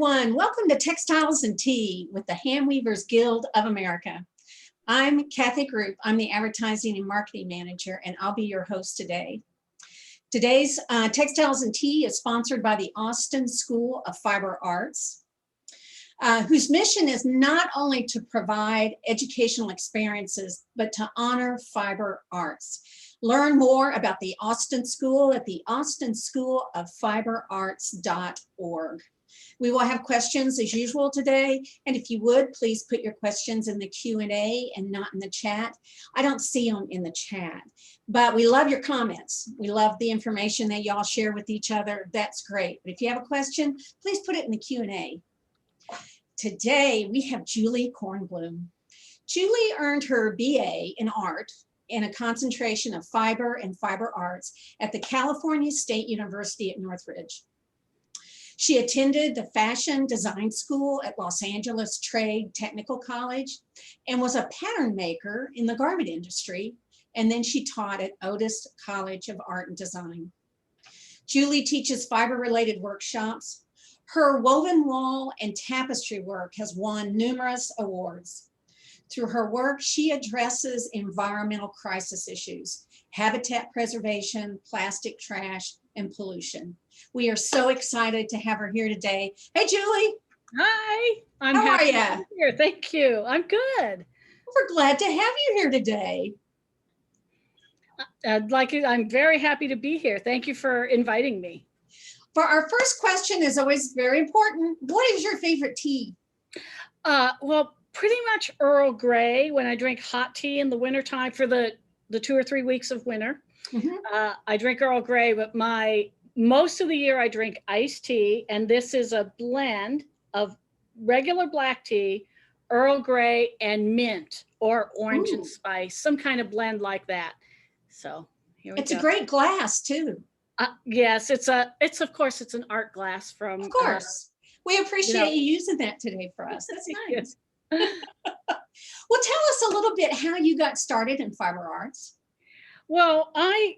everyone. Welcome to Textiles and Tea with the Handweavers Guild of America. I'm Kathy Group. I'm the Advertising and Marketing Manager, and I'll be your host today. Today's Textiles and Tea is sponsored by the Austin School of Fiber Arts, whose mission is not only to provide educational experiences, but to honor fiber arts. Learn more about the Austin School at the austenschooloffiberarts.org. We will have questions as usual today, and if you would, please put your questions in the Q&A and not in the chat. I don't see them in the chat, but we love your comments. We love the information that y'all share with each other. That's great. But if you have a question, please put it in the Q&A. Today, we have Julie Kornblum. Julie earned her BA in art and a concentration of fiber and fiber arts at the California State University at Northridge. She attended the Fashion Design School at Los Angeles Trade Technical College and was a pattern maker in the garment industry. And then she taught at Otis College of Art and Design. Julie teaches fiber-related workshops. Her woven wall and tapestry work has won numerous awards. Through her work, she addresses environmental crisis issues, habitat preservation, plastic trash, and pollution. We are so excited to have her here today. Hey, Julie. Hi. How are you? Here. Thank you. I'm good. We're glad to have you here today. I'm very happy to be here. Thank you for inviting me. For our first question is always very important. What is your favorite tea? Well, pretty much Earl Grey when I drink hot tea in the wintertime for the 2 or 3 weeks of winter. I drink Earl Grey, but most of the year I drink iced tea, and this is a blend of regular black tea, Earl Grey, and mint or orange and spice, some kind of blend like that. So here we go. It's a great glass too. Yes, it's of course it's an art glass from. Of course, we appreciate you using that today for us. That's nice. Well, tell us a little bit how you got started in fiber arts. Well, I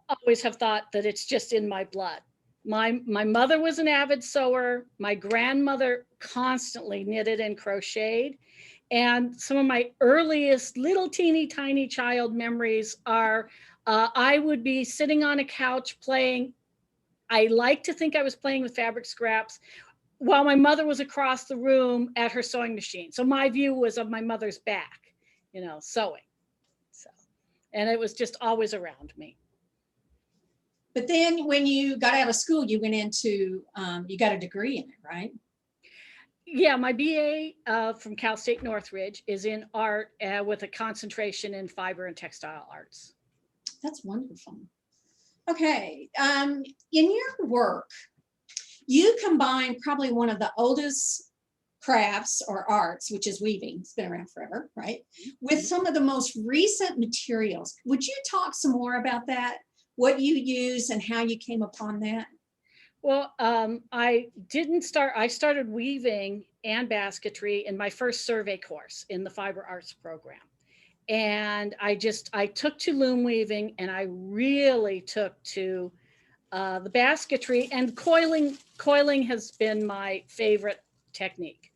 always have thought that it's just in my blood. My mother was an avid sewer. My grandmother constantly knitted and crocheted. And some of my earliest little teeny tiny child memories are I would be sitting on a couch playing. I like to think I was playing with fabric scraps while my mother was across the room at her sewing machine. So my view was of my mother's back, sewing. So, and it was just always around me. But then when you got out of school, you went into, you got a degree in it, right? Yeah, my BA from Cal State Northridge is in art with a concentration in fiber and textile arts. That's wonderful. Okay, in your work, you combine probably one of the oldest crafts or arts, which is weaving. It's been around forever, right? With some of the most recent materials. Would you talk some more about that? What you use and how you came upon that? Well, I started weaving and basketry in my first survey course in the fiber arts program. And I took to loom weaving, and I really took to the basketry, and coiling. Coiling has been my favorite technique.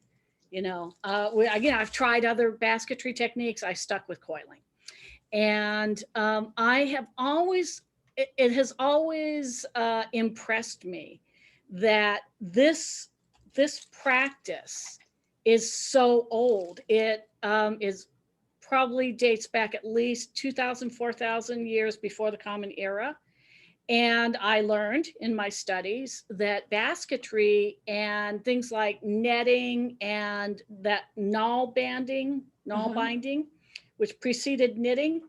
Again, I've tried other basketry techniques. I stuck with coiling. And it has always impressed me that this practice is so old. It probably dates back at least 2,000, 4,000 years before the Common Era. And I learned in my studies that basketry and things like netting and that nawl binding, which preceded knitting,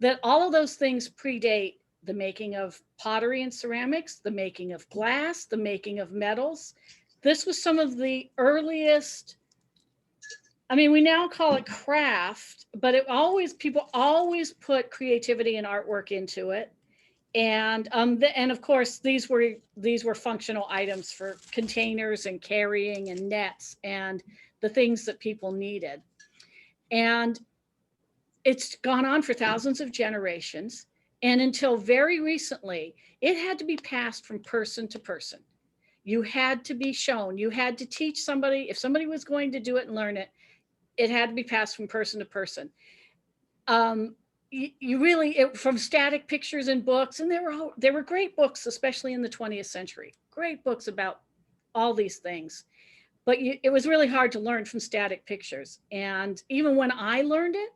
that all of those things predate the making of pottery and ceramics, the making of glass, the making of metals. This was some of the earliest, we now call it craft, but people always put creativity and artwork into it. And of course, these were functional items for containers and carrying and nets and the things that people needed. And it's gone on for thousands of generations. And until very recently, it had to be passed from person to person. You had to be shown. You had to teach somebody. If somebody was going to do it and learn it, it had to be passed from person to person. You really, from static pictures and books, and there were great books, especially in the 20th century, great books about all these things. But it was really hard to learn from static pictures. And even when I learned it,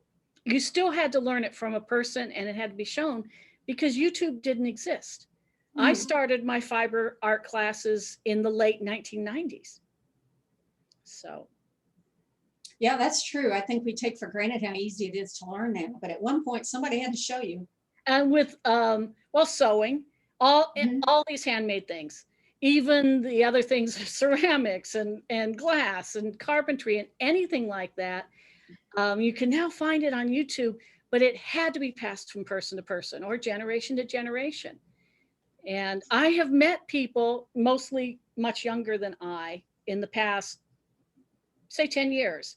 you still had to learn it from a person, and it had to be shown because YouTube didn't exist. I started my fiber art classes in the late 1990s. So. Yeah, that's true. I think we take for granted how easy it is to learn now, but at one point somebody had to show you. And with, well, sewing, all these handmade things, even the other things, ceramics and glass and carpentry and anything like that, you can now find it on YouTube, but it had to be passed from person to person or generation to generation. And I have met people, mostly much younger than I, in the past, say 10 years,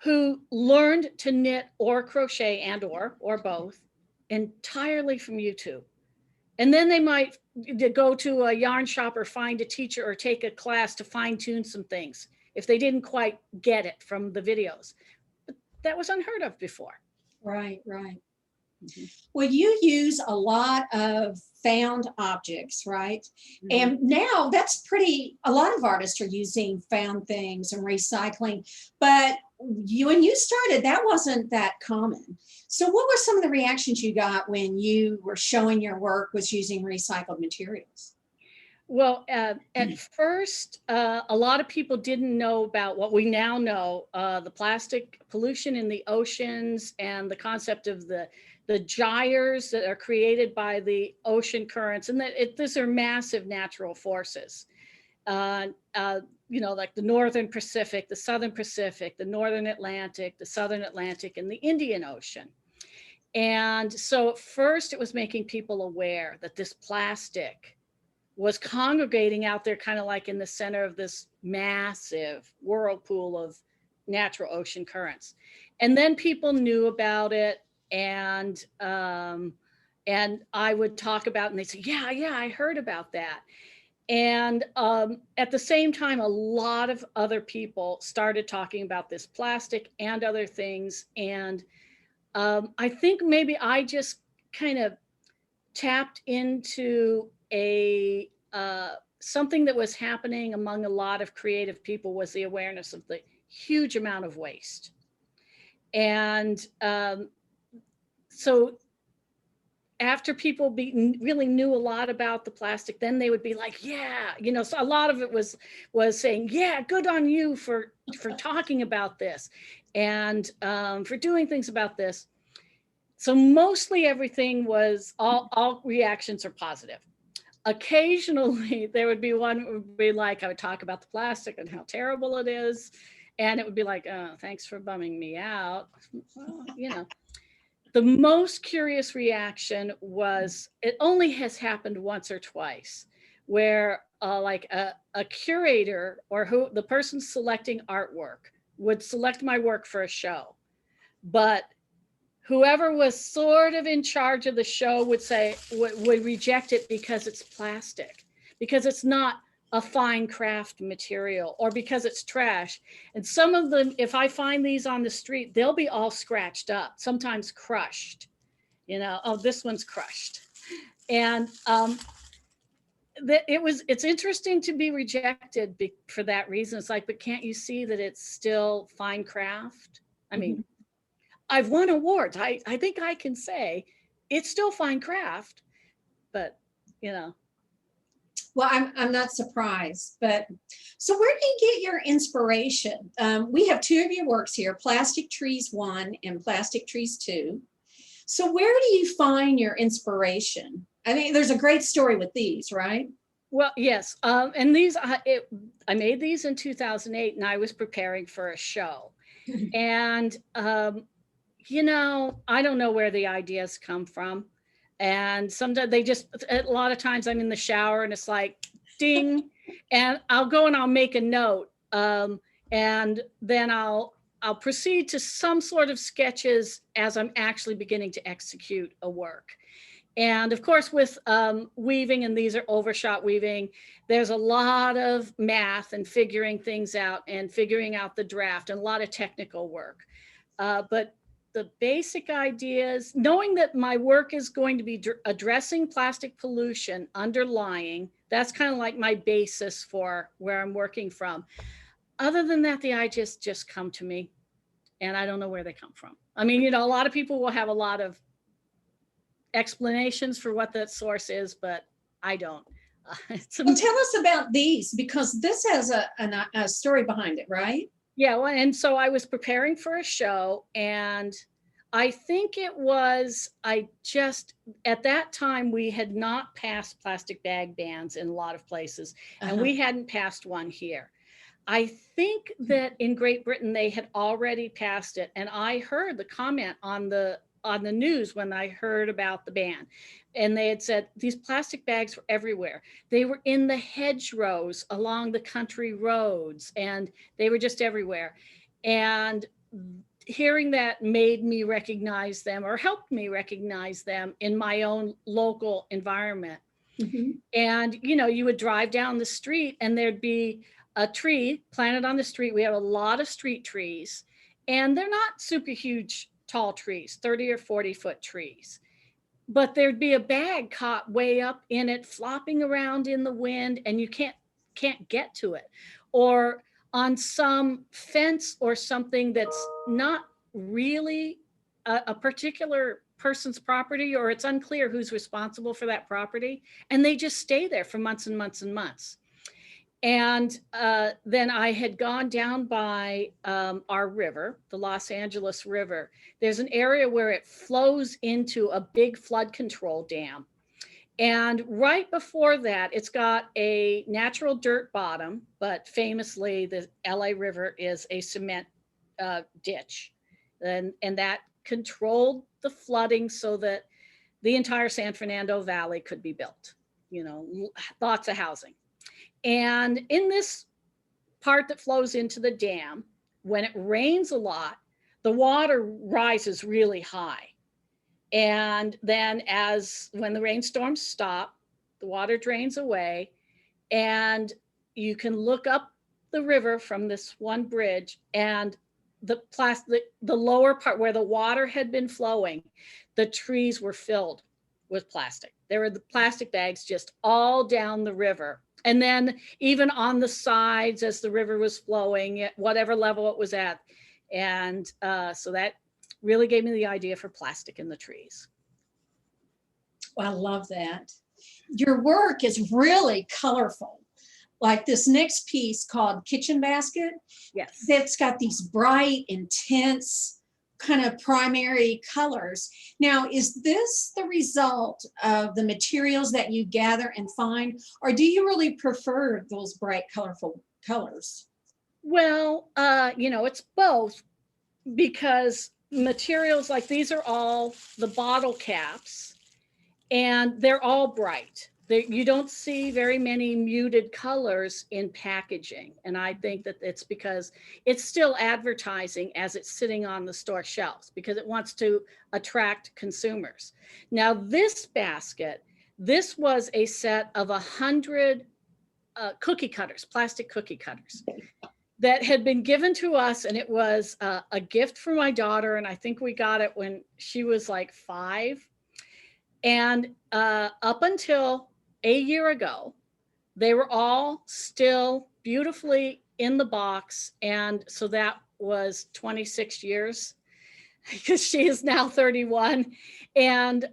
who learned to knit or crochet and or both entirely from YouTube. And then they might go to a yarn shop or find a teacher or take a class to fine tune some things if they didn't quite get it from the videos. But that was unheard of before. Right, right. Well, you use a lot of found objects, right? And now that's a lot of artists are using found things and recycling, but when you started, that wasn't that common. So what were some of the reactions you got when you were showing your work was using recycled materials? Well, at first, a lot of people didn't know about what we now know, the plastic pollution in the oceans and the concept of the gyres that are created by the ocean currents, and that these are massive natural forces. You know, like the Northern Pacific, the Southern Pacific, the Northern Atlantic, the Southern Atlantic, and the Indian Ocean. And so at first it was making people aware that this plastic was congregating out there kind of like in the center of this massive whirlpool of natural ocean currents. And then people knew about it, and I would talk about it, and they'd say, yeah, I heard about that. And at the same time, a lot of other people started talking about this plastic and other things. And I think maybe I just kind of tapped into a something that was happening among a lot of creative people, was the awareness of the huge amount of waste. And so after people really knew a lot about the plastic, then they would be like, yeah, you know, so a lot of it was saying, yeah, good on you for talking about this and for doing things about this. So mostly everything was, all reactions are positive. Occasionally there would be one that would be like, I would talk about the plastic and how terrible it is. And it would be like, oh, thanks for bumming me out. Well, you know. The most curious reaction was, it only has happened once or twice, where like a curator or the person selecting artwork would select my work for a show, but whoever was sort of in charge of the show would reject it because it's plastic, because it's not a fine craft material, or because it's trash. And some of them, if I find these on the street, they'll be all scratched up, sometimes crushed, you know, oh, this one's crushed. And it's interesting to be rejected for that reason. It's like, but can't you see that it's still fine craft? I mean, I've won awards. I think I can say it's still fine craft, but you know. Well, I'm not surprised, but so where do you get your inspiration? We have two of your works here, Plastic Trees 1 and Plastic Trees 2. So where do you find your inspiration? I mean, there's a great story with these, right? Well, yes. And these, I made these in 2008, and I was preparing for a show. And, you know, I don't know where the ideas come from. And sometimes a lot of times I'm in the shower and it's like, ding, and I'll go and I'll make a note. And then I'll proceed to some sort of sketches as I'm actually beginning to execute a work. And of course, with weaving, and these are overshot weaving, there's a lot of math and figuring things out and figuring out the draft and a lot of technical work. But the basic ideas, knowing that my work is going to be addressing plastic pollution underlying, that's kind of like my basis for where I'm working from. Other than that, the ideas just come to me, and I don't know where they come from. I mean, you know, a lot of people will have a lot of explanations for what that source is, but I don't. Well, tell us about these, because this has a story behind it, right? Yeah, well, and so I was preparing for a show, and I think it was, at that time, we had not passed plastic bag bans in a lot of places, and we hadn't passed one here. I think that in Great Britain, they had already passed it, and I heard the comment on the news when I heard about the ban. And they had said these plastic bags were everywhere. They were in the hedgerows along the country roads, and they were just everywhere. And hearing that made me recognize them, or helped me recognize them in my own local environment. Mm-hmm. And, you know, you would drive down the street and there'd be a tree planted on the street. We have a lot of street trees, and they're not super huge tall trees, 30 or 40-foot trees. But there'd be a bag caught way up in it, flopping around in the wind, and you can't get to it. Or on some fence or something that's not really a particular person's property, or it's unclear who's responsible for that property, and they just stay there for months and months and months. And then I had gone down by our river, the Los Angeles River. There's an area where it flows into a big flood control dam. And right before that, it's got a natural dirt bottom, but famously the LA River is a cement ditch. And that controlled the flooding so that the entire San Fernando Valley could be built, you know, lots of housing. And in this part that flows into the dam, when it rains a lot, the water rises really high. And then when the rainstorms stop, the water drains away, and you can look up the river from this one bridge, and the lower part where the water had been flowing, the trees were filled with plastic. There were the plastic bags just all down the river. And then even on the sides as the river was flowing, at whatever level it was at. And so that really gave me the idea for plastic in the trees. Well, I love that. Your work is really colorful. Like this next piece called Kitchen Basket. Yes. That's got these bright, intense kind of primary colors. Now, is this the result of the materials that you gather and find, or do you really prefer those bright, colorful colors? Well, you know, it's both, because materials like these are all the bottle caps, and they're all bright. You don't see very many muted colors in packaging. And I think that it's because it's still advertising as it's sitting on the store shelves, because it wants to attract consumers. Now, this basket, this was a set of 100 cookie cutters, plastic cookie cutters, that had been given to us. And it was a gift for my daughter. And I think we got it when she was like 5. And up until a year ago, they were all still beautifully in the box. And so that was 26 years, because she is now 31. And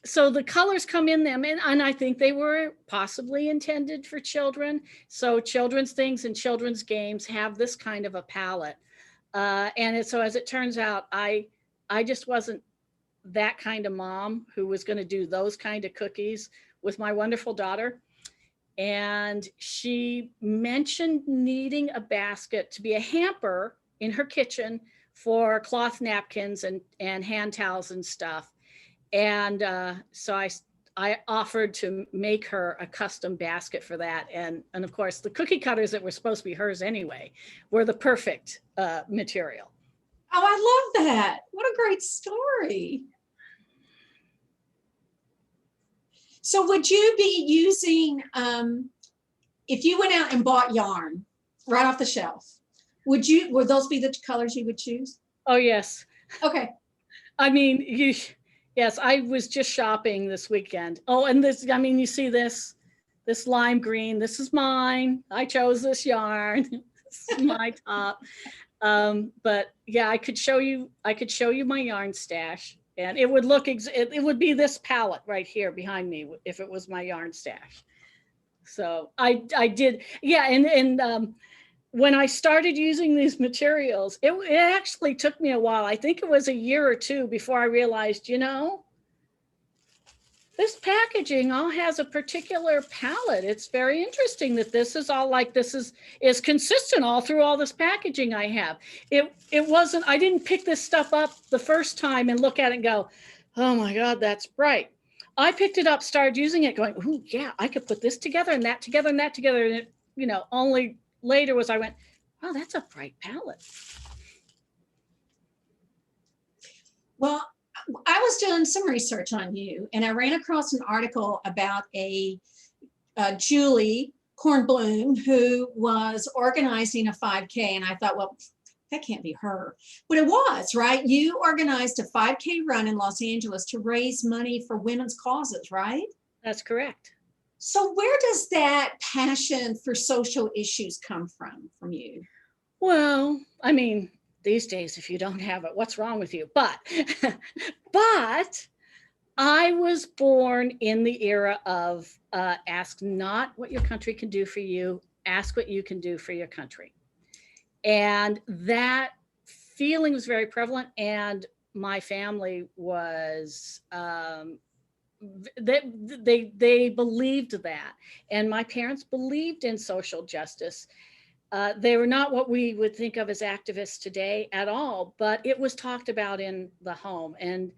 so the colors come in them. And I think they were possibly intended for children. So children's things and children's games have this kind of a palette. So as it turns out, I just wasn't that kind of mom who was going to do those kind of cookies with my wonderful daughter. And she mentioned needing a basket to be a hamper in her kitchen for cloth napkins and hand towels and stuff. And so I offered to make her a custom basket for that. And of course, the cookie cutters that were supposed to be hers anyway were the perfect material. Oh, I love that. What a great story. So would you be using, if you went out and bought yarn right off the shelf, would those be the colors you would choose? Oh, yes. Okay. I mean, yes, I was just shopping this weekend. Oh, and this, I mean, you see this lime green, this is mine. I chose this yarn. This is my top. But yeah, I could show you my yarn stash, and it would look, it would be this palette right here behind me if it was my yarn stash. So I did, yeah. And when I started using these materials, it actually took me a while. I think it was a year or two before I realized, this packaging all has a particular palette. It's very interesting that this is all like, this is consistent all through all this packaging I have. It wasn't, I didn't pick this stuff up the first time and look at it and go, oh my God, that's bright. I picked it up, started using it going, oh yeah, I could put this together and that together and that together. And it, only later was I went, wow, that's a bright palette. Well, I was doing some research on you, and I ran across an article about a Julie Kornblum who was organizing a 5K, and I thought, well, that can't be her. But it was, right? You organized a 5K run in Los Angeles to raise money for women's causes, right? That's correct. So where does that passion for social issues come from you? Well, I mean, these days, if you don't have it, what's wrong with you? But I was born in the era of ask not what your country can do for you, ask what you can do for your country. And that feeling was very prevalent. And my family was, they believed that. And my parents believed in social justice. They were not what we would think of as activists today at all, but it was talked about in the home. And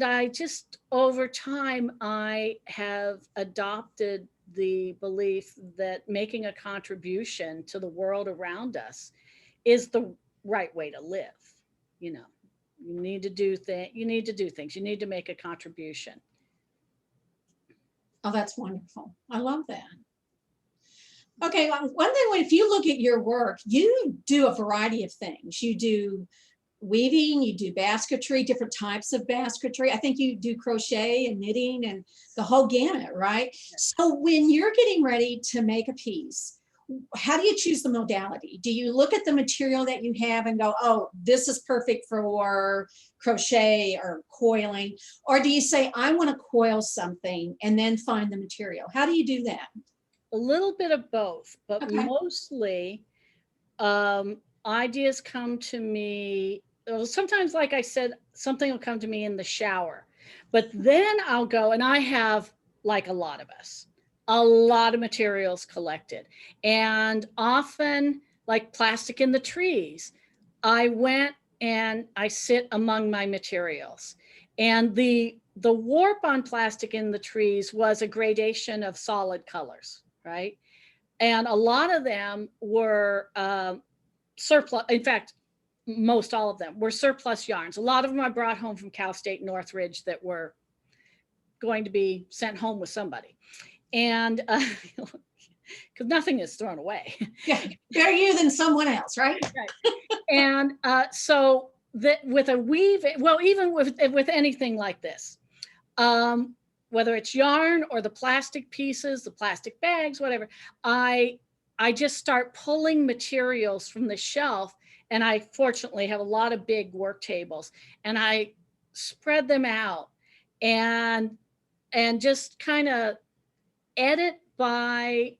I just, over time, I have adopted the belief that making a contribution to the world around us is the right way to live. You need to do things, you need to make a contribution. Oh, that's wonderful. I love that. Okay, one thing, if you look at your work, you do a variety of things. You do weaving, you do basketry, different types of basketry. I think you do crochet and knitting and the whole gamut, right? So when you're getting ready to make a piece, how do you choose the modality? Do you look at the material that you have and go, oh, this is perfect for crochet or coiling? Or do you say, I want to coil something and then find the material? How do you do that? A little bit of both, but Okay. mostly ideas come to me. Sometimes, like I said, something will come to me in the shower, but then I'll go, and I have, like a lot of us, a lot of materials collected, and often like plastic in the trees. I went and I sit among my materials, and the warp on plastic in the trees was a gradation of solid colors. Right. And a lot of them were surplus. In fact, most all of them were surplus yarns. A lot of them I brought home from Cal State Northridge that were going to be sent home with somebody. And because nothing is thrown away. Yeah, better you than someone else, right? Right. And so that with a weave, well, even with anything like this, whether it's yarn or the plastic pieces, the plastic bags, whatever, I just start pulling materials from the shelf. And I fortunately have a lot of big work tables, and I spread them out and just kind of edit by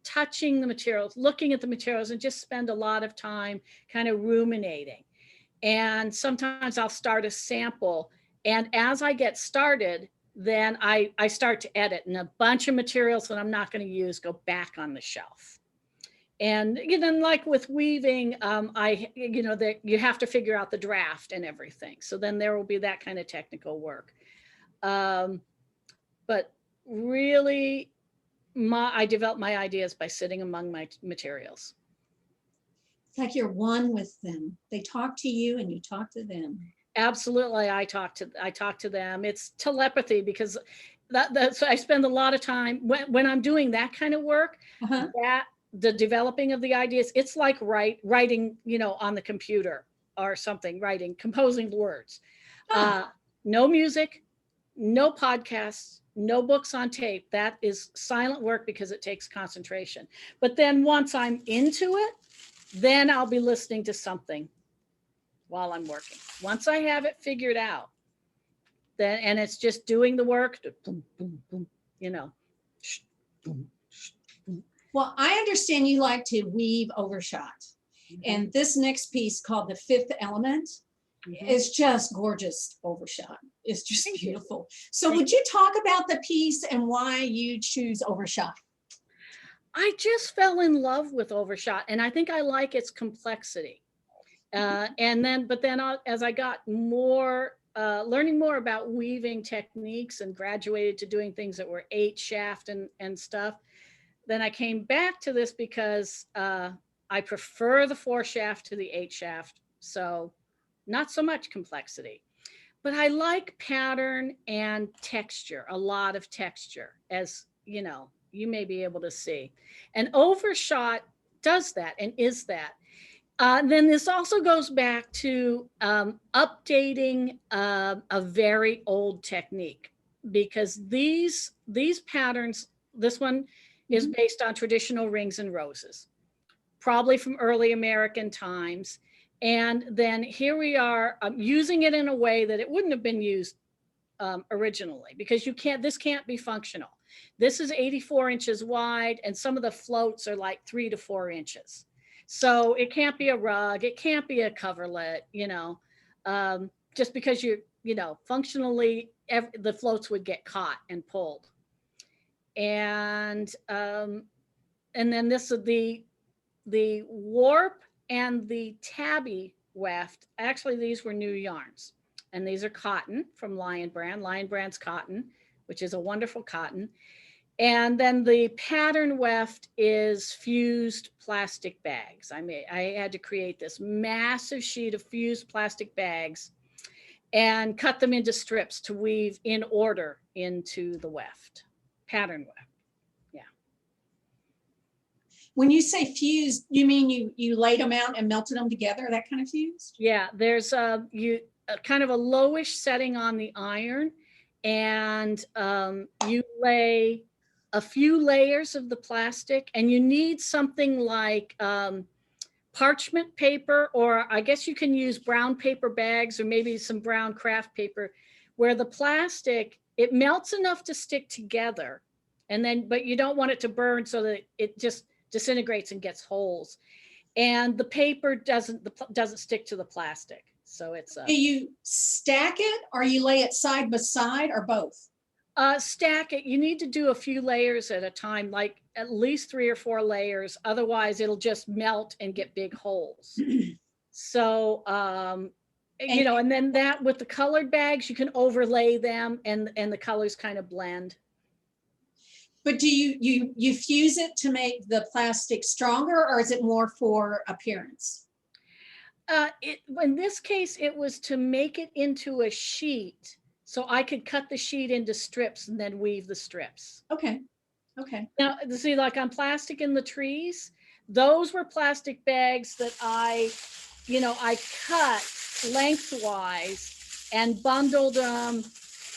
touching the materials, looking at the materials, and just spend a lot of time kind of ruminating. And sometimes I'll start a sample, and as I get started, then I start to edit, and a bunch of materials that I'm not going to use go back on the shelf. And like with weaving, that you have to figure out the draft and everything. So then there will be that kind of technical work. But really, I develop my ideas by sitting among my materials. It's like you're one with them. They talk to you and you talk to them. Absolutely. I talk to them. It's telepathy, because That's, I spend a lot of time when I'm doing that kind of work, Uh-huh. that the developing of the ideas, it's like writing, on the computer or something, composing words. Ah, No music, no podcasts, no books on tape. That is silent work because it takes concentration. But then once I'm into it, then I'll be listening to something while I'm working. Once I have it figured out, then, and it's just doing the work, boom, boom, boom, boom, boom. well, I understand you like to weave overshot. And this next piece called The Fifth Element is just gorgeous overshot. It's just Thank you. beautiful. So would you talk about the piece and why you choose overshot? I just fell in love with overshot, and I think I like its complexity. But then as I got more, learning more about weaving techniques and graduated to doing things that were 8 shaft and stuff, then I came back to this because I prefer the 4 shaft to the 8 shaft. So not so much complexity, but I like pattern and texture, a lot of texture, as you may be able to see. And overshot does that and is that. Then this also goes back to updating a very old technique, because these patterns, this one is based on traditional rings and roses, probably from early American times. And then here we are using it in a way that it wouldn't have been used originally, because this can't be functional. This is 84 inches wide, and some of the floats are like 3 to 4 inches. So it can't be a rug, it can't be a coverlet, just because functionally the floats would get caught and pulled. And then this is the warp and the tabby weft. Actually, these were new yarns, and these are cotton from Lion Brand. Lion Brand's cotton, which is a wonderful cotton. And then the pattern weft is fused plastic bags. I had to create this massive sheet of fused plastic bags and cut them into strips to weave in order into the weft, pattern weft. Yeah. When you say fused, you mean you laid them out and melted them together, that kind of fused? Yeah, there's a kind of a lowish setting on the iron, and you lay a few layers of the plastic, and you need something like parchment paper, or I guess you can use brown paper bags, or maybe some brown craft paper, where the plastic, it melts enough to stick together, and then, but you don't want it to burn so that it just disintegrates and gets holes. And the paper doesn't stick to the plastic. So it's Do you stack it, or you lay it side by side, or both? Stack it. You need to do a few layers at a time, like at least 3 or 4 layers. Otherwise, it'll just melt and get big holes. So, and then that with the colored bags, you can overlay them, and the colors kind of blend. But do you fuse it to make the plastic stronger, or is it more for appearance? In this case, it was to make it into a sheet, so I could cut the sheet into strips and then weave the strips. Okay. Okay. Now, see, like on Plastic in the Trees, those were plastic bags that I cut lengthwise and bundled them,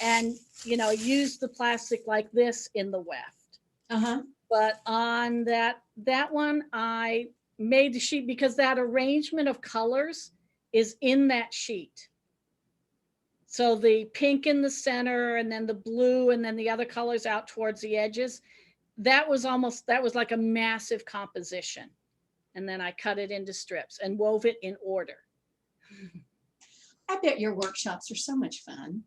and used the plastic like this in the weft. Uh-huh. But on that one, I made the sheet because that arrangement of colors is in that sheet. So the pink in the center, and then the blue, and then the other colors out towards the edges, that was like a massive composition. And then I cut it into strips and wove it in order. I bet your workshops are so much fun.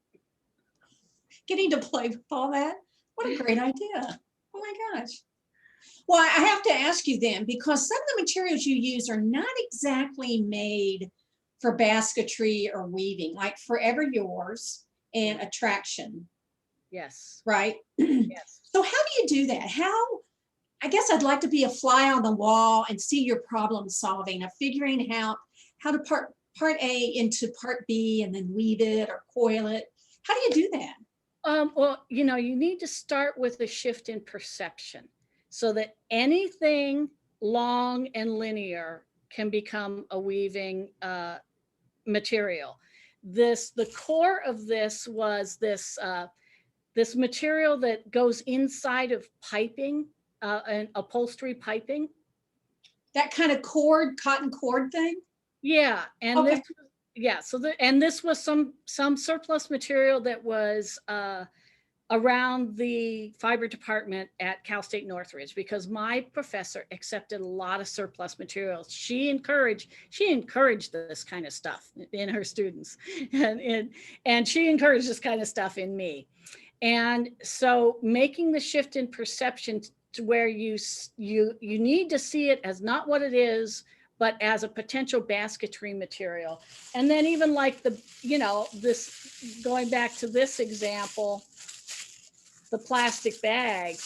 Getting to play with all that. What a great idea. Oh my gosh. Well, I have to ask you then, because some of the materials you use are not exactly made for basketry or weaving, like Forever Yours and Attraction. Yes. Right? Yes. So how do you do that? I guess I'd like to be a fly on the wall and see your problem solving of figuring out how to part A into part B and then weave it or coil it. How do you do that? Well, you need to start with a shift in perception so that anything long and linear can become a weaving material. The core of this was this material that goes inside of piping, and upholstery piping. That kind of cord, cotton cord thing? Yeah, and Okay. this was some surplus material that was around the fiber department at Cal State Northridge, because my professor accepted a lot of surplus materials. She encouraged this kind of stuff in her students, and she encouraged this kind of stuff in me. And so making the shift in perception to where you need to see it as not what it is, but as a potential basketry material. And then even like this, going back to this example, the plastic bag,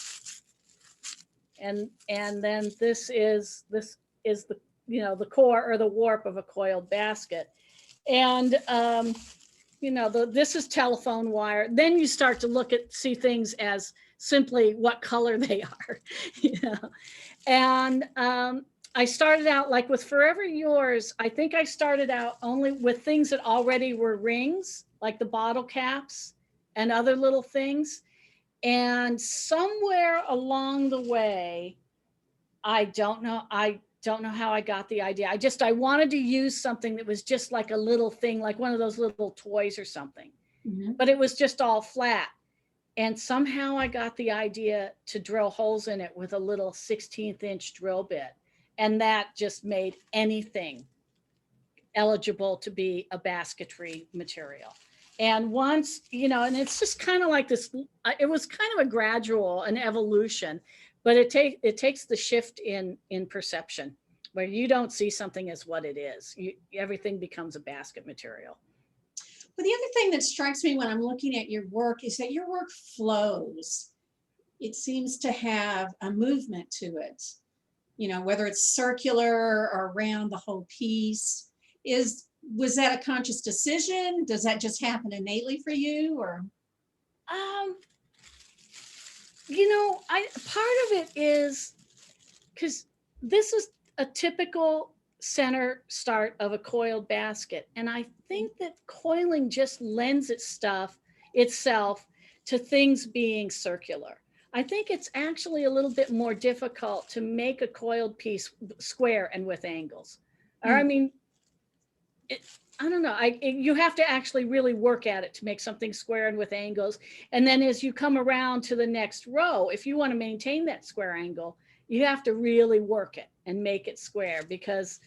and then this is the the core or the warp of a coiled basket. And this is telephone wire. Then you start to see things as simply what color they are. And I started out like with Forever Yours. I think I started out only with things that already were rings, like the bottle caps and other little things. And somewhere along the way, I don't know how I got the idea. I wanted to use something that was just like a little thing, like one of those little toys or something, but it was just all flat. And somehow I got the idea to drill holes in it with a little 16th inch drill bit. And that just made anything eligible to be a basketry material. And once, and it's just kind of like this, it was kind of a gradual, an evolution, but it takes the shift in perception where you don't see something as what it is. Everything becomes a basket material. But the other thing that strikes me when I'm looking at your work is that your work flows. It seems to have a movement to it, whether it's circular or around the whole piece. Was that a conscious decision? Does that just happen innately for you, or? Part of it is because this is a typical center start of a coiled basket. And I think that coiling just lends itself to things being circular. I think it's actually a little bit more difficult to make a coiled piece square and with angles. Or, I mean, I don't know. You have to actually really work at it to make something square and with angles. And then as you come around to the next row, if you want to maintain that square angle, you have to really work it and make it square, because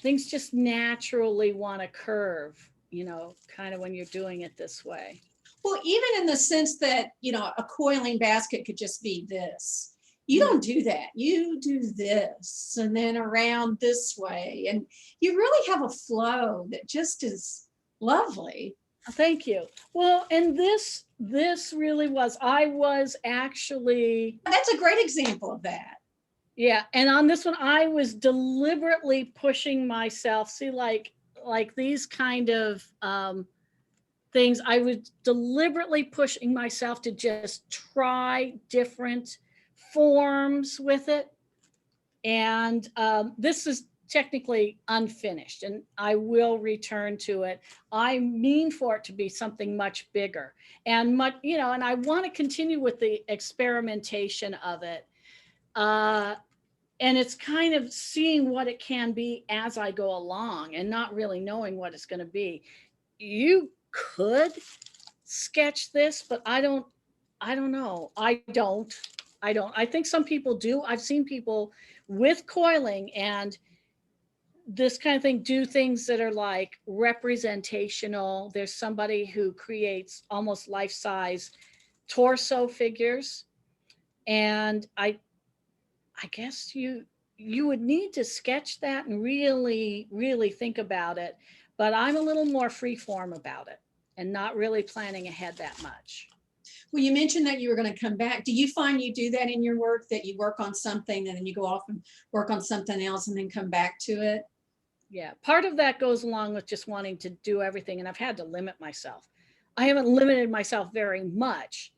things just naturally want to curve, kind of when you're doing it this way. Well, even in the sense that, a coiling basket could just be this. You don't do that. You do this and then around this way. And you really have a flow that just is lovely. Thank you. Well, and this really was, I was actually. That's a great example of that. Yeah. And on this one, I was deliberately pushing myself. See, like these kind of things, I was deliberately pushing myself to just try different forms with it. And this is technically unfinished, and I will return to it. I mean for it to be something much bigger and much, and I want to continue with the experimentation of it. And it's kind of seeing what it can be as I go along and not really knowing what it's going to be. You could sketch this, but I don't know. I don't. I think some people do. I've seen people with coiling and this kind of thing do things that are like representational. There's somebody who creates almost life-size torso figures. And I guess you would need to sketch that and really, really think about it. But I'm a little more freeform about it and not really planning ahead that much. Well, you mentioned that you were going to come back. Do you find you do that in your work, that you work on something and then you go off and work on something else and then come back to it? Yeah, part of that goes along with just wanting to do everything. And I've had to limit myself. I haven't limited myself very much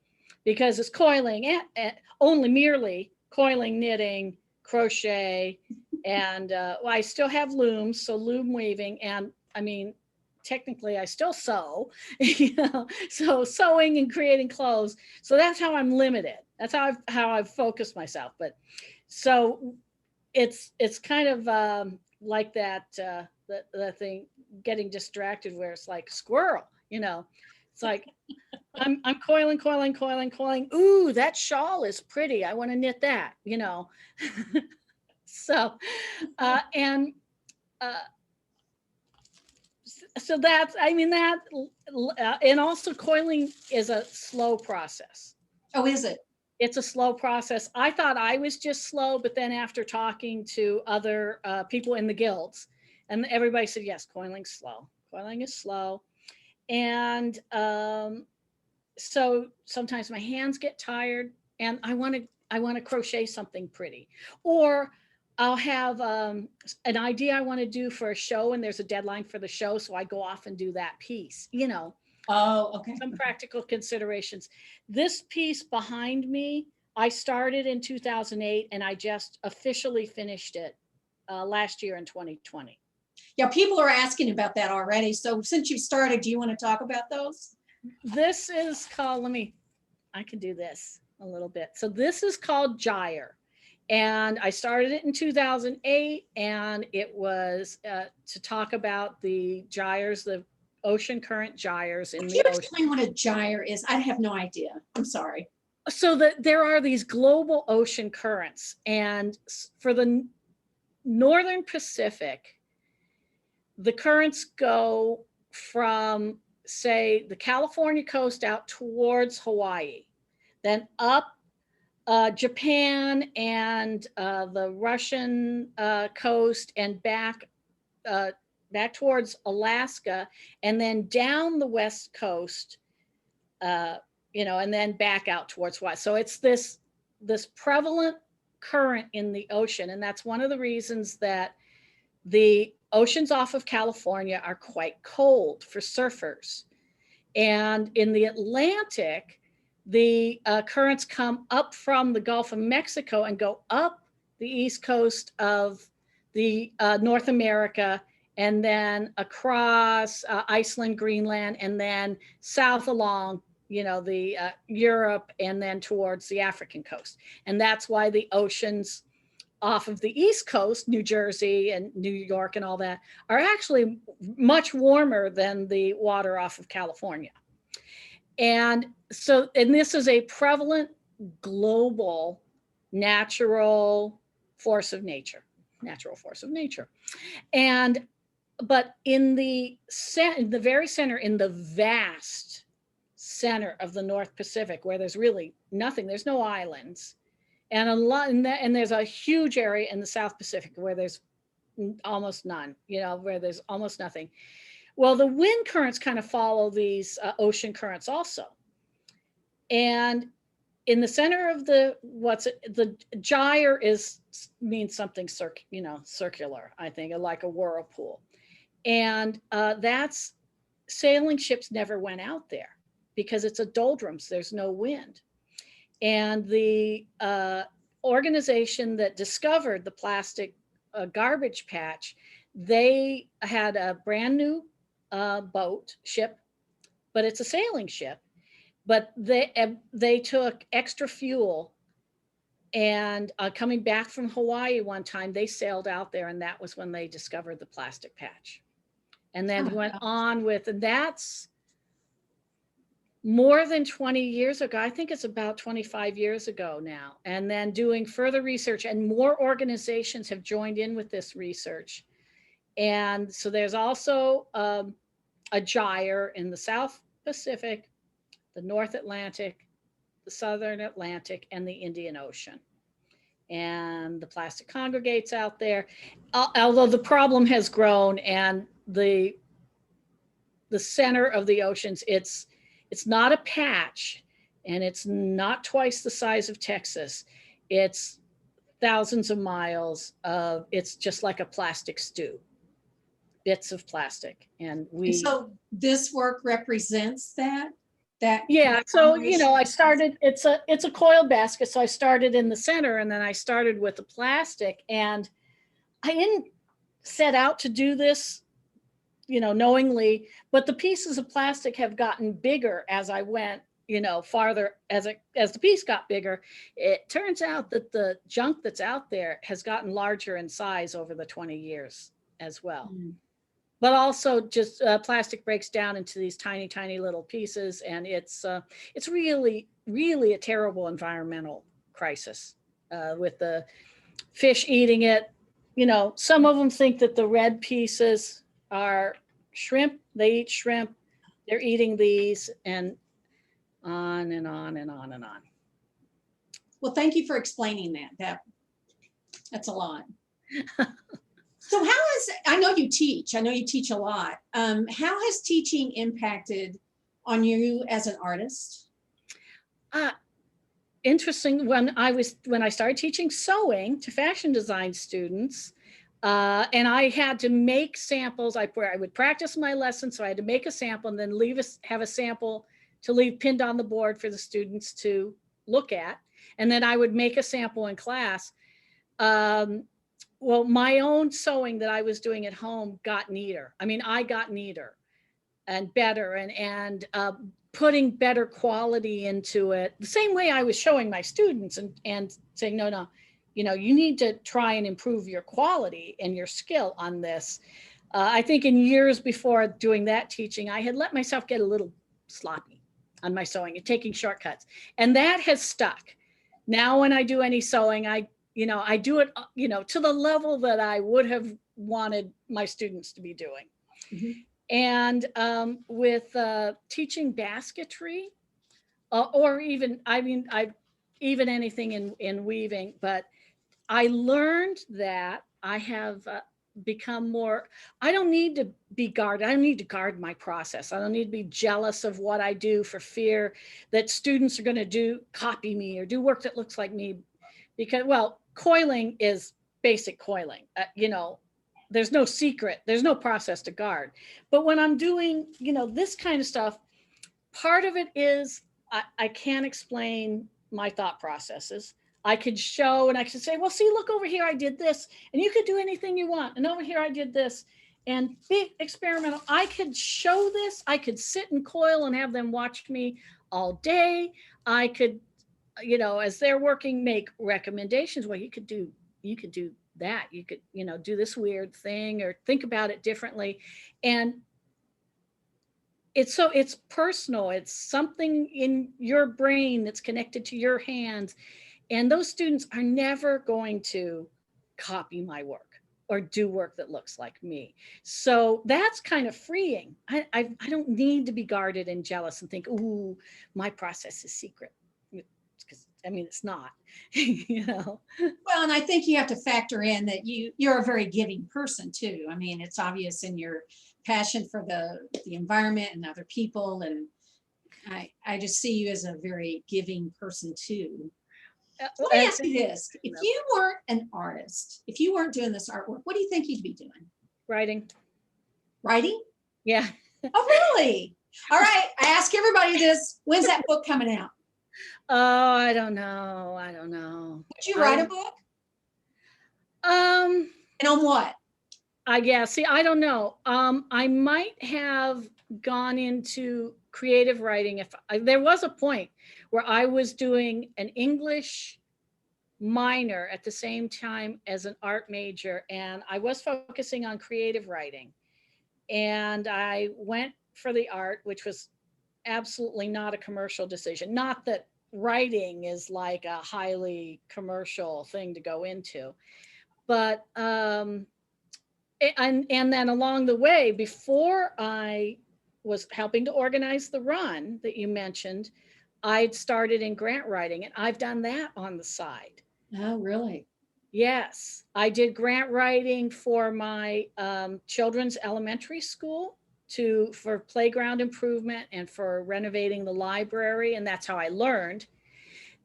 because it's coiling and only merely coiling, knitting, crochet, and well, I still have looms, so loom weaving, and I mean, technically I still sew, you know, so sewing and creating clothes. So that's how I'm limited. That's how I've focused myself. But so it's kind of like that the thing getting distracted where it's like squirrel, you know. It's like I'm coiling, coiling, coiling, coiling. Ooh, that shawl is pretty. I want to knit that, you know. So and so that's, I mean, that and also coiling is a slow process. Oh, is it? It's a slow process. I thought I was just slow, but then after talking to other people in the guilds, and everybody said, yes, coiling's slow. Coiling is slow. And so sometimes my hands get tired and I want to crochet something pretty, or I'll have an idea I want to do for a show and there's a deadline for the show. So I go off and do that piece, you know. Oh, okay. Some practical considerations. This piece behind me, I started in 2008 and I just officially finished it last year in 2020. Yeah, people are asking about that already. So since you started, do you want to talk about those? This is called, I can do this a little bit. So this is called Gyre. And I started it in 2008 and it was to talk about the gyres, the ocean current gyres in the ocean. Explain what a gyre is? I have no idea. I'm sorry. So that there are these global ocean currents, and for the Northern Pacific, the currents go from, say, the California coast out towards Hawaii, then up Japan and the Russian coast and back towards Alaska, and then down the west coast, you know, and then back out towards Hawaii. So it's this prevalent current in the ocean, and that's one of the reasons that the oceans off of California are quite cold for surfers. And in the Atlantic, the currents come up from the Gulf of Mexico and go up the east coast of the North America, and then across Iceland, Greenland, and then south along, you know, the Europe, and then towards the African coast. And that's why the oceans off of the East Coast, New Jersey and New York and all that, are actually much warmer than the water off of California. And so, and this is a prevalent global natural force of nature. And, but in the very center, in the vast center of the North Pacific, where there's really nothing, there's no islands, and a lot, and there's a huge area in the South Pacific where there's almost none, you know, where there's almost nothing. Well, the wind currents kind of follow these ocean currents also. And in the center of the gyre means something circular, I think, like a whirlpool. And that's, sailing ships never went out there because it's a doldrums, there's no wind. And the organization that discovered the plastic garbage patch, they had a brand new ship, but it's a sailing ship. But they took extra fuel, and coming back from Hawaii one time, they sailed out there, and that was when they discovered the plastic patch. And then went on with, and that's more than 20 years ago. I think it's about 25 years ago now. And then doing further research, and more organizations have joined in with this research. And so there's also a gyre in the South Pacific, the North Atlantic, the Southern Atlantic, and the Indian Ocean. And the plastic congregates out there. Although the problem has grown, and the center of the oceans, it's not a patch, and it's not twice the size of Texas. It's thousands of miles of, it's just like a plastic stew. bits of plastic. And And so this work represents that? Yeah, so I started, it's a coiled basket. So I started in the center, and then I started with the plastic, and I didn't set out to do this, knowingly, but the pieces of plastic have gotten bigger as I went, farther as the piece got bigger. It turns out that the junk that's out there has gotten larger in size over the 20 years as well. Mm. But also just plastic breaks down into these tiny, tiny little pieces. And it's really, really a terrible environmental crisis with the fish eating it. Some of them think that the red pieces are shrimp. They eat shrimp. They're eating these, and on and on and on and on. Well, thank you for explaining that. That's a lot. So I know you teach a lot. How has teaching impacted on you as an artist? Interesting. When I started teaching sewing to fashion design students, and I had to make samples. I would practice my lesson, so I had to make a sample and then have a sample to leave pinned on the board for the students to look at, and then I would make a sample in class. Well, my own sewing that I was doing at home got neater. I mean, I got neater and better, and putting better quality into it. The same way I was showing my students and saying, no, you need to try and improve your quality and your skill on this. I think in years before doing that teaching, I had let myself get a little sloppy on my sewing and taking shortcuts. And that has stuck. Now, when I do any sewing, I do it, to the level that I would have wanted my students to be doing. Mm-hmm. And with teaching basketry, or even anything in weaving, but I learned that I have become more, I don't need to be guarded. I don't need to guard my process. I don't need to be jealous of what I do for fear that students are going to copy me or do work that looks like me. Because, well, coiling is basic coiling. There's no secret. There's no process to guard. But when I'm doing, this kind of stuff, part of it is I can't explain my thought processes. I could show and I could say, well, see, look over here, I did this, and you could do anything you want. And over here, I did this. And big experimental, I could show this. I could sit and coil and have them watch me all day. I could, as they're working, make recommendations. Well, you could do that. You could, do this weird thing or think about it differently. And it's personal. It's something in your brain that's connected to your hands. And those students are never going to copy my work or do work that looks like me. So that's kind of freeing. I don't need to be guarded and jealous and think, ooh, my process is secret. Because it's not, Well, and I think you have to factor in that you're a very giving person too. It's obvious in your passion for the environment and other people. And I just see you as a very giving person too. Let me ask you this. If you weren't an artist, if you weren't doing this artwork, what do you think you'd be doing? Writing. Writing? Yeah. Oh, really? All right. I ask everybody this. When's that book coming out? Oh, I don't know. Would you write a book? And on what? See, I don't know. I might have gone into creative writing if there was a point where I was doing an English minor at the same time as an art major, and I was focusing on creative writing. And I went for the art, which was absolutely not a commercial decision. Not that writing is like a highly commercial thing to go into, but and then along the way, before I was helping to organize the run that you mentioned, I'd started in grant writing, and I've done that on the side. Oh, really? Yes, I did grant writing for my children's elementary school for playground improvement and for renovating the library, and that's how I learned.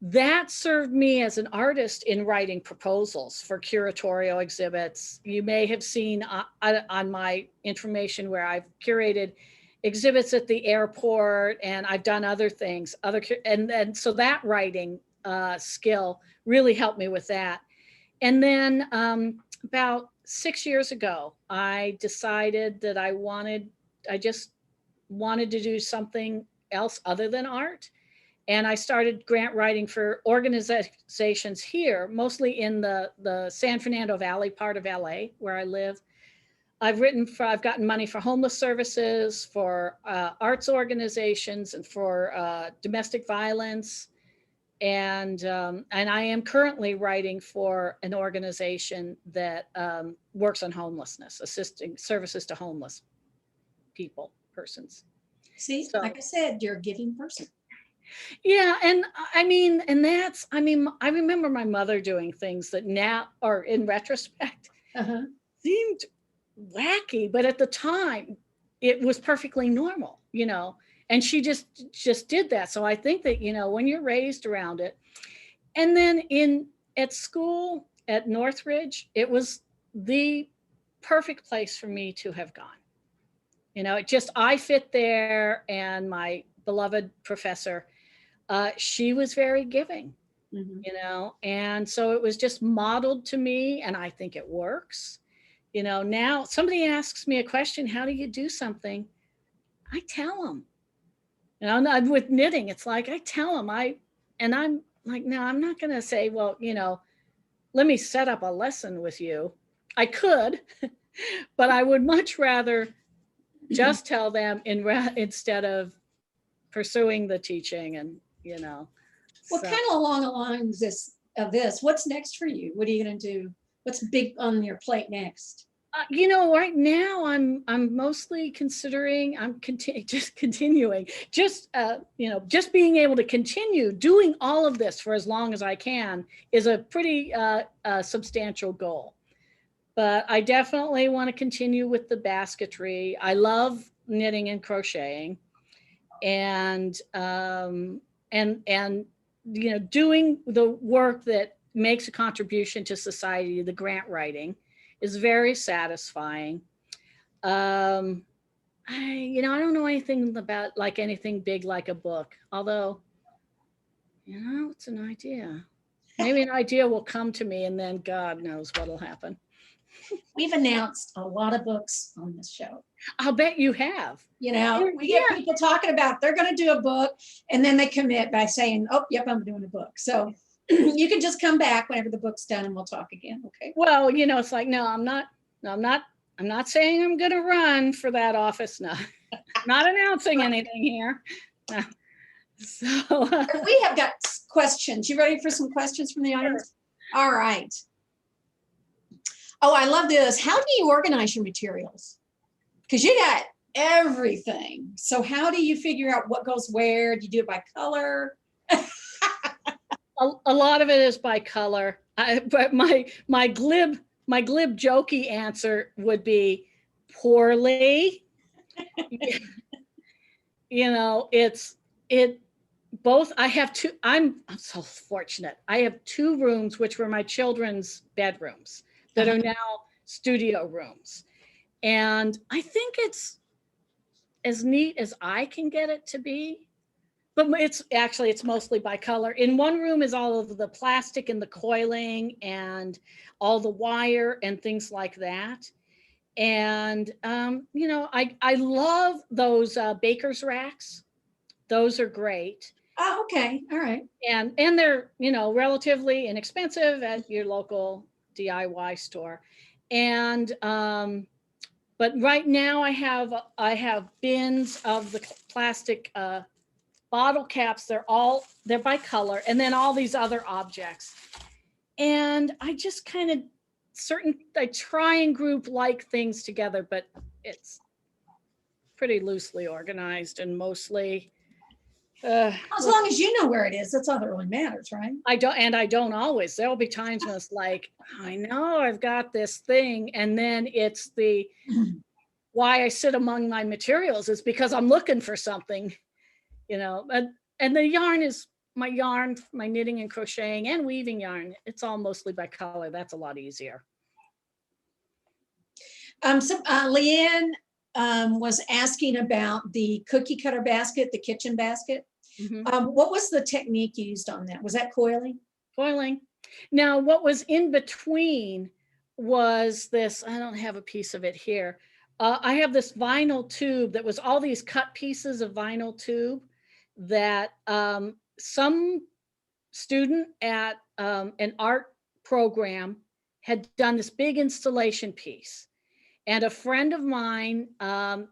that served me as an artist in writing proposals for curatorial exhibits. You may have seen on my information where I've curated exhibits at the airport, and I've done other things, and so that writing skill really helped me with that. And then about 6 years ago, I decided that I just wanted to do something else other than art. And I started grant writing for organizations here, mostly in the San Fernando Valley part of LA, where I live. I've gotten money for homeless services, for arts organizations, and for domestic violence. And I am currently writing for an organization that works on homelessness, assisting services to homeless persons. See, So, like I said, you're a giving person. yeah, and I mean, I remember my mother doing things that now, or in retrospect, seemed wacky, but at the time, it was perfectly normal, and she just did that. So I think that, when you're raised around it, and then at school at Northridge, it was the perfect place for me to have gone. I fit there, and my beloved professor, she was very giving, and so it was just modeled to me, and I think it works. Now somebody asks me a question, how do you do something? I tell them. With knitting, it's like I tell them, I'm like, no, I'm not going to say, well, let me set up a lesson with you. I could, but I would much rather just tell them instead of pursuing the teaching, and Well, so. kind of along the lines of this, what's next for you? What are you going to do? What's big on your plate next? Right now I'm mostly considering just continuing, just being able to continue doing all of this for as long as I can is a pretty substantial goal. But I definitely want to continue with the basketry. I love knitting and crocheting, and doing the work that makes a contribution to society, the grant writing, is very satisfying. I don't know anything about like anything big like a book, although, it's an idea. Maybe an idea will come to me, and then God knows what'll happen. We've announced a lot of books on this show. I'll bet you have. We get people talking about they're going to do a book, and then they commit by saying, oh, yep, I'm doing a book. So you can just come back whenever the book's done and we'll talk again. Okay. Well, it's like, no, I'm not saying I'm going to run for that office. No, I'm not announcing anything here. No. So we have got questions. You ready for some questions from the audience? Sure. All right. Oh, I love this. How do you organize your materials? Because you got everything. So how do you figure out what goes where? Do you do it by color? A lot of it is by color. But my glib jokey answer would be poorly. I have two. I'm so fortunate. I have two rooms, which were my children's bedrooms, that are now studio rooms. And I think it's as neat as I can get it to be, but it's mostly by color. In one room is all of the plastic and the coiling and all the wire and things like that. And, I love those baker's racks. Those are great. Oh, okay. All right. And they're, relatively inexpensive at your local DIY store. And but right now I have bins of the plastic bottle caps. They're by color, and then all these other objects. And I just kind of I try and group like things together, but it's pretty loosely organized and mostly as long as you know where it is, that's all that really matters, right? I don't always. There'll be times when it's like, I know I've got this thing, and then it's why I sit among my materials is because I'm looking for something, and the yarn is my yarn, my knitting and crocheting and weaving yarn, it's all mostly by color. That's a lot easier. Leanne was asking about the cookie cutter basket, the kitchen basket. What was the technique used on that? Was that coiling? Coiling. Now, what was in between was this, I don't have a piece of it here. I have this vinyl tube that was all these cut pieces of vinyl tube that some student at an art program had done this big installation piece. And a friend of mine at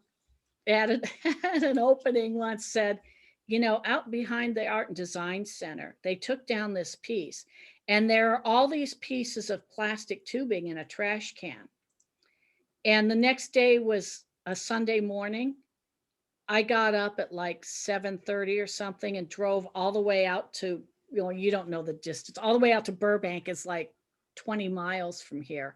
an opening once said, you know, out behind the Art and Design Center, they took down this piece. And there are all these pieces of plastic tubing in a trash can. And the next day was a Sunday morning. I got up at like 7:30 or something and drove all the way out to, you know, you don't know the distance, all the way out to Burbank. It's like 20 miles from here,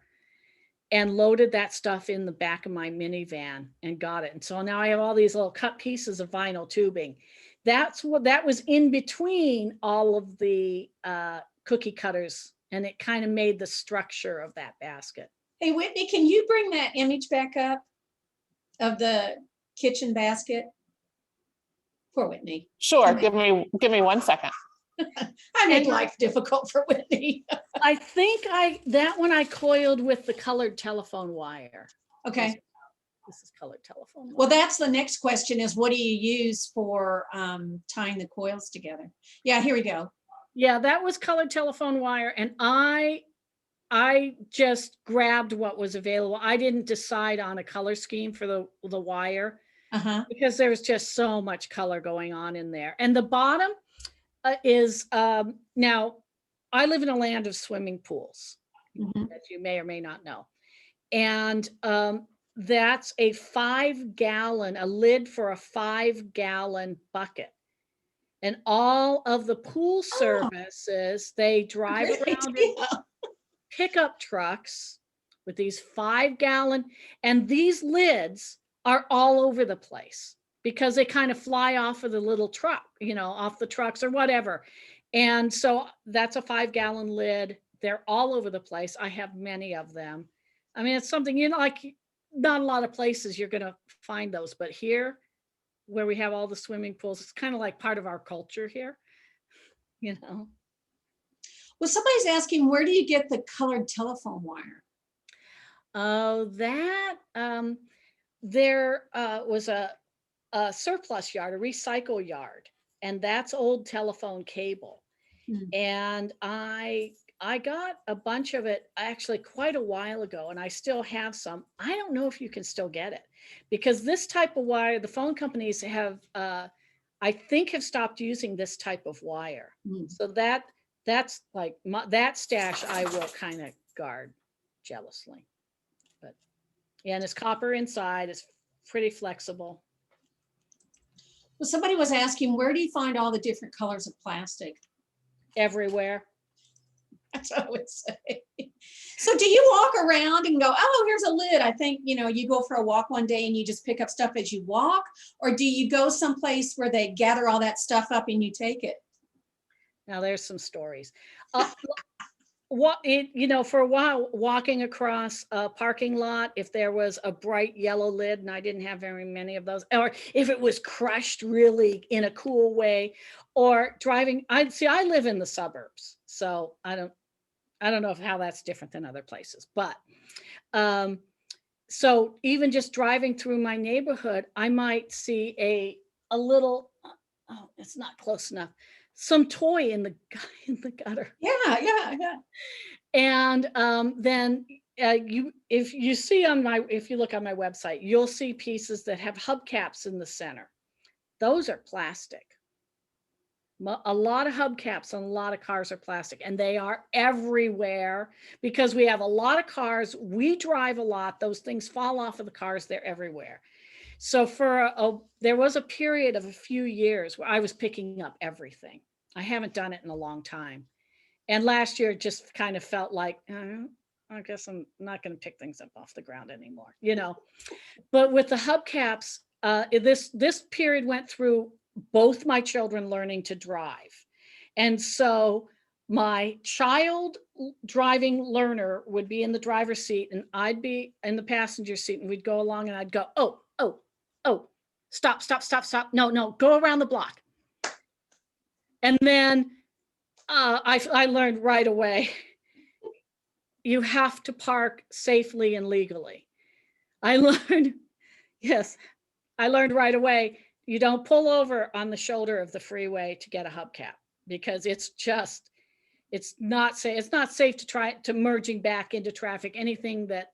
and loaded that stuff in the back of my minivan and got it. And so now I have all these little cut pieces of vinyl tubing. That was in between all of the cookie cutters, and it kind of made the structure of that basket. Hey, Whitney, can you bring that image back up of the kitchen basket? Poor Whitney. Sure, give me 1 second. I made life difficult for Whitney. I think that one I coiled with the colored telephone wire. Okay. This is colored telephone wire. Well, that's the next question is, what do you use for tying the coils together? Yeah, here we go. Yeah, that was colored telephone wire. And I just grabbed what was available. I didn't decide on a color scheme for the wire because there was just so much color going on in there. And the bottom is, now I live in a land of swimming pools, as you may or may not know. And that's a 5-gallon, a lid for a 5-gallon bucket. And all of the pool services, they drive around in pickup trucks with these 5-gallon, and these lids are all over the place because they kind of fly off of the little truck, you know, off the trucks or whatever. And so that's a 5-gallon lid. They're all over the place. I have many of them. I mean, it's something, you know, like not a lot of places you're going to find those, but here where we have all the swimming pools, it's kind of like part of our culture here, you know. Well, somebody's asking, where do you get the colored telephone wire? Oh, that there was a surplus yard, a recycle yard, and that's old telephone cable. And I got a bunch of it actually quite a while ago, and I still have some. I don't know if you can still get it, because this type of wire, the phone companies have, I think, have stopped using this type of wire. So that's like that stash I will kind of guard jealously. But yeah, and it's copper inside. It's pretty flexible. Well, somebody was asking, where do you find all the different colors of plastic? Everywhere. That's what I would say. So do you walk around and go, oh, here's a lid? I think, you know, you go for a walk one day and you just pick up stuff as you walk, or do you go someplace where they gather all that stuff up and you take it? Now there's some stories. You know, for a while, walking across a parking lot, if there was a bright yellow lid, and I didn't have very many of those, or if it was crushed really in a cool way, or driving, I live in the suburbs, so I don't know how that's different than other places, but so even just driving through my neighborhood, I might see a little, oh, it's not close enough, some toy in the gutter. Yeah. And then if you look on my website, you'll see pieces that have hubcaps in the center. Those are plastic. A lot of hubcaps on a lot of cars are plastic, and they are everywhere because we have a lot of cars. We drive a lot. Those things fall off of the cars. They're everywhere. So there was a period of a few years where I was picking up everything. I haven't done it in a long time. And last year it just kind of felt like, I guess I'm not going to pick things up off the ground anymore, you know. But with the hubcaps, this period went through both my children learning to drive. And so my child driving learner would be in the driver's seat and I'd be in the passenger seat, and we'd go along and I'd go, oh, oh, oh, stop, stop, stop, stop. No, no, go around the block. And then I learned right away, you have to park safely and legally. I learned, yes, I learned right away, you don't pull over on the shoulder of the freeway to get a hubcap, because it's just, it's not safe. It's not safe to try to merging back into traffic. Anything that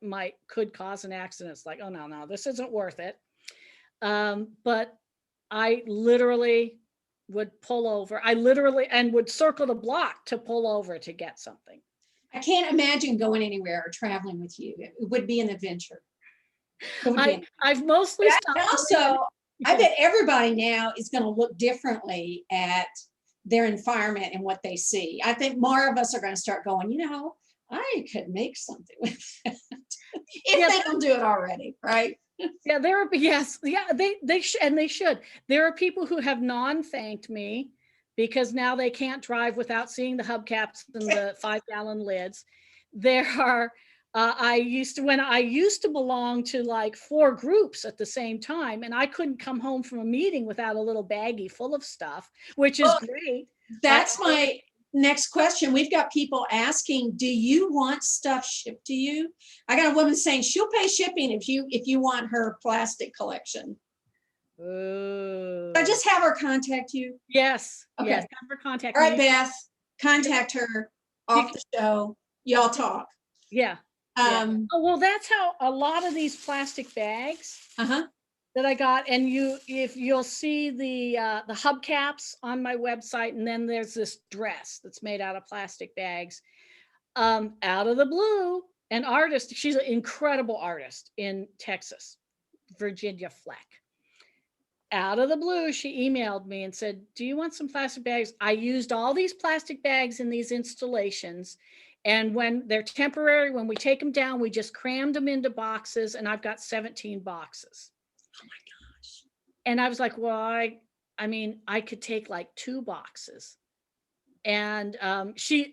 could cause an accident. It's like, oh no, this isn't worth it. But I literally would pull over. And would circle the block to pull over to get something. I can't imagine going anywhere or traveling with you. It would be an adventure. I've mostly stopped. Also, I bet everybody now is going to look differently at their environment and what they see. I think more of us are going to start going, I could make something with that. If they don't do it already, right? Yeah, they should. There are people who have non-thanked me because now they can't drive without seeing the hubcaps and the 5-gallon lids. There are, I used to belong to like 4 groups at the same time, and I couldn't come home from a meeting without a little baggie full of stuff, which is great. That's my next question. We've got people asking, do you want stuff shipped to you? I got a woman saying she'll pay shipping if you want her plastic collection. I just have her contact you. Yes. Okay. Yes, have her contact All right, me. Beth, contact her off the show. Y'all talk. Yeah. Oh, well, that's how a lot of these plastic bags that I got, and if you'll see the hubcaps on my website, and then there's this dress that's made out of plastic bags. Out of the blue, an artist, she's an incredible artist in Texas, Virginia Fleck. Out of the blue, she emailed me and said, do you want some plastic bags? I used all these plastic bags in these installations. And when they're temporary, when we take them down, we just crammed them into boxes, and I've got 17 boxes. Oh my gosh. And I was like, well, I mean, I could take like 2 boxes. And she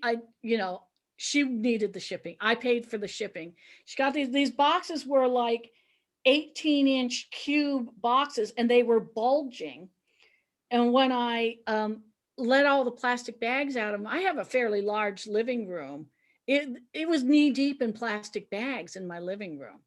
needed the shipping. I paid for the shipping. She got these boxes were like 18-inch cube boxes, and they were bulging. And when I let all the plastic bags out of them, I have a fairly large living room. It was knee deep in plastic bags in my living room.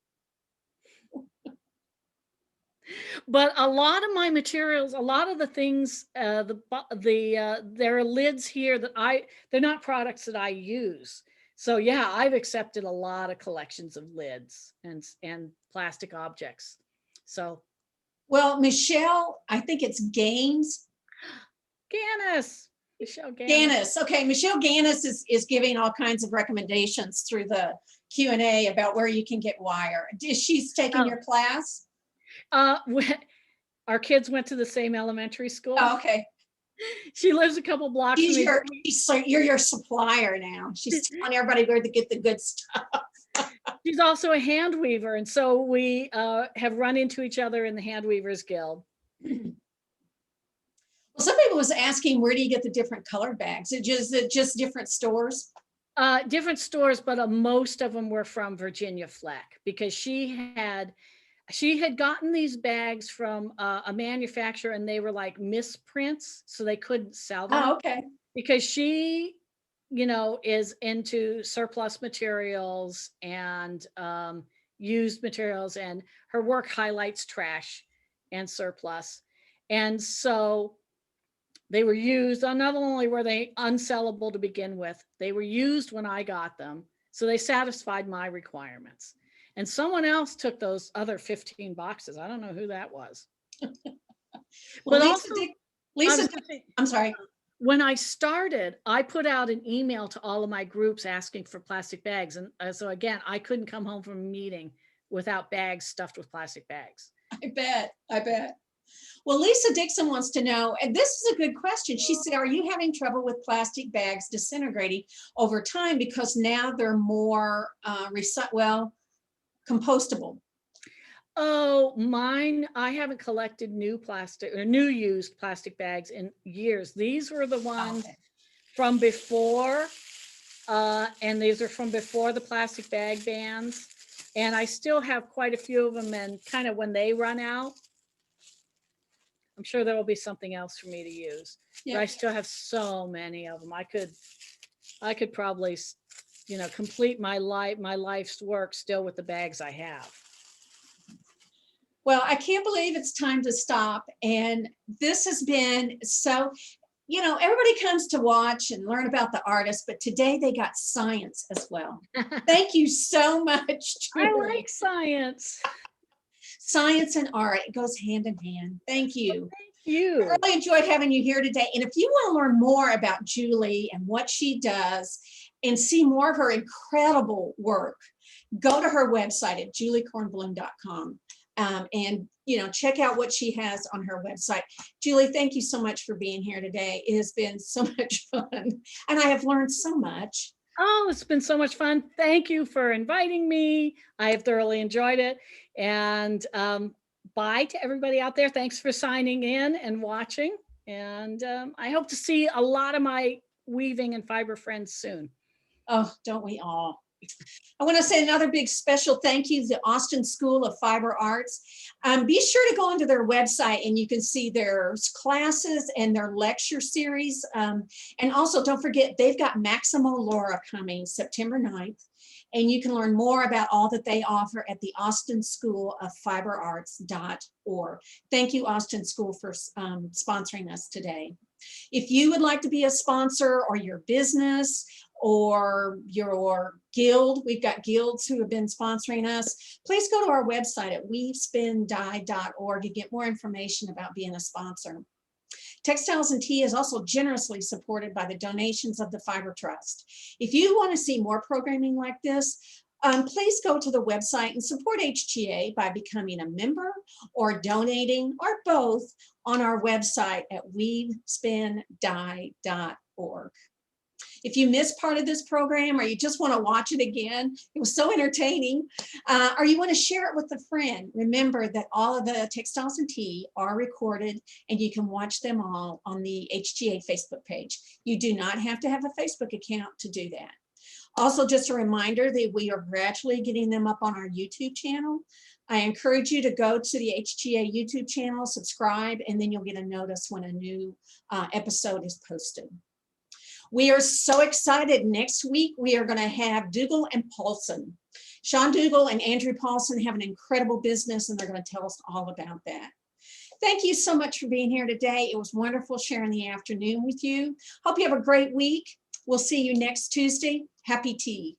But a lot of my materials, a lot of the things, there are lids here that they're not products that I use. So yeah, I've accepted a lot of collections of lids and plastic objects. So. Well, Michelle, I think it's Gaines. Michelle Gaines. Okay, Michelle Gaines is giving all kinds of recommendations through the Q&A about where you can get wire. She's taking your class? Our kids went to the same elementary school. Oh, okay. She lives a couple blocks from me. You're your supplier now. She's telling everybody where to get the good stuff. She's also a hand weaver, and so we have run into each other in the Handweavers Guild. Well, some people was asking, where do you get the different colored bags? Is it just different stores? Different stores, but most of them were from Virginia Fleck, because she had gotten these bags from a manufacturer, and they were like misprints, so they couldn't sell them. Oh, okay. Because she, is into surplus materials and used materials, and her work highlights trash and surplus. And so they were used, not only were they unsellable to begin with, they were used when I got them. So they satisfied my requirements. And someone else took those other 15 boxes. I don't know who that was. Well, Lisa, I'm sorry. When I started, I put out an email to all of my groups asking for plastic bags. And so again, I couldn't come home from a meeting without bags stuffed with plastic bags. I bet. Well, Lisa Dixon wants to know, and this is a good question. She said, are you having trouble with plastic bags disintegrating over time because now they're more compostable? Oh, mine, I haven't collected new used plastic bags in years. These were the ones from before, and these are from before the plastic bag bans. And I still have quite a few of them, and kind of when they run out, I'm sure there will be something else for me to use. But I still have so many of them. I could probably, you know, complete my life's work still with the bags I have. Well, I can't believe it's time to stop. And this has been so, you know, everybody comes to watch and learn about the artist, but today they got science as well. Thank you so much, I Julie. like science. Science and art, it goes hand in hand. Thank you. Thank you. I really enjoyed having you here today. And if you want to learn more about Julie and what she does and see more of her incredible work, go to her website at juliekornblum.com. And, you know, check out what she has on her website. Julie, thank you so much for being here today. It has been so much fun, and I have learned so much. Oh, it's been so much fun. Thank you for inviting me. I have thoroughly enjoyed it. And bye to everybody out there. Thanks for signing in and watching. And I hope to see a lot of my weaving and fiber friends soon. Oh, don't we all? I want to say another big special thank you to the Austin School of Fiber Arts. Be sure to go onto their website and you can see their classes and their lecture series. And also don't forget, they've got Maximo Laura coming September 9th. And you can learn more about all that they offer at the Austin School of FiberArts.org. Thank you, Austin School, for sponsoring us today. If you would like to be a sponsor, or your business or your guild, we've got guilds who have been sponsoring us, please go to our website at weavespindye.org to get more information about being a sponsor. Textiles and Tea is also generously supported by the donations of the Fiber Trust. If you want to see more programming like this, please go to the website and support HGA by becoming a member or donating, or both, on our website at weavespindye.org. If you missed part of this program, or you just want to watch it again, it was so entertaining, or you want to share it with a friend, remember that all of the Textiles and Tea are recorded and you can watch them all on the HGA Facebook page. You do not have to have a Facebook account to do that. Also, just a reminder that we are gradually getting them up on our YouTube channel. I encourage you to go to the HGA YouTube channel, subscribe, and then you'll get a notice when a new episode is posted. We are so excited. Next week, we are going to have Dougal and Paulson. Sean Dougal and Andrew Paulson have an incredible business, and they're going to tell us all about that. Thank you so much for being here today. It was wonderful sharing the afternoon with you. Hope you have a great week. We'll see you next Tuesday. Happy tea.